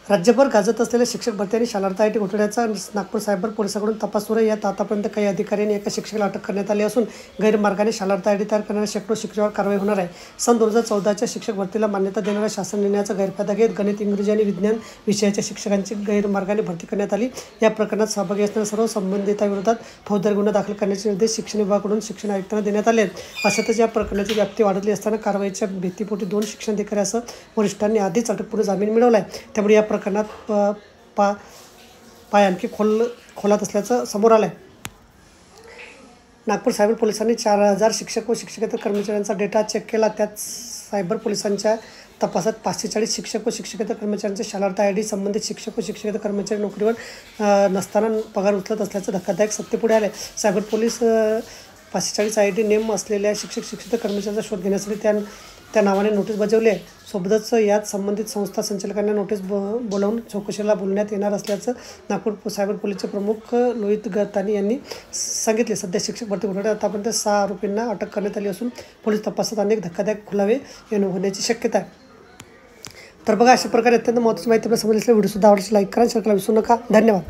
राज्यभर गाजत असलेल्या शिक्षक भरती आणि शालार्थ आय टी घोटाळ्याचा नागपूर सायबर पोलिसांकडून तपास सुरू आहे। यात आतापर्यंत काही अधिकाऱ्यांनी एका शिक्षकाला अटक करण्यात आली असून गैरमार्गाने शालार्थ आय टी तयार करणाऱ्या शेकडो शिक्षकांवर कारवाई होणार आहे। सन 2014च्या शिक्षक भरतीला मान्यता देणाऱ्या शासन निर्णयाचा गैरफायदा घेत गणित, इंग्रजी आणि विज्ञान विषयाच्या शिक्षकांची गैरमार्गाने भरती करण्यात आली। या प्रकरणात सहभागी असणाऱ्या सर्व संबंधितांविरोधात फौजदारी गुन्हा दाखल करण्याचे निर्देश शिक्षण विभागाकडून शिक्षण आयुक्तांना देण्यात आले आहेत। अशातच या प्रकरणाची व्याप्ती वाढली असताना कारवाईच्या भीतीपोटी 2 शिक्षणाधिकाऱ्यांसह वरिष्ठांनी आधीच अटकपूर्व जामीन मिळवला आहे। त्यामुळे या प्रकरणात पाय आणखी खोलात असल्याचं समोर आलं आहे। नागपूर सायबर पोलिसांनी 4000 शिक्षक व शिक्षकेतर कर्मचाऱ्यांचा डेटा चेक केला। त्यात सायबर पोलिसांच्या तपासात 540 शिक्षक व शिक्षकेतर कर्मचाऱ्यांचे शालार्थ आय डी संबंधित शिक्षक व शिक्षकेतर कर्मचारी नोकरीवर नसताना पगार उचलत असल्याचं धक्कादायक सत्य पुढे आले। Cyber police 540 I D name असलेल्या शिक्षकेतर कर्मचाऱ्यांचा शोध घेण्यासाठी त्या नावाने नोटीस बजावली आहे। सोबतच यात संबंधित संस्था संचालकांना नोटीस बोलावून चौकशीला बोलण्यात येणार असल्याचं नागपूर सायबर पोलीसचे प्रमुख लोहित गतानी यांनी सांगितले। सध्या शिक्षक भरती घोटाळ्यात आतापर्यंत 6 आरोपींना अटक करण्यात आली असून पोलीस तपासात अनेक धक्कादायक खुलावे होण्याची शक्यता आहे। तर बघा, अशा प्रकारे अत्यंत महत्त्वाची माहिती आपल्याला समजली. व्हिडिओ सुद्धा आवडल्यास लाईक करा, शेअर करायला विसरू नका. धन्यवाद.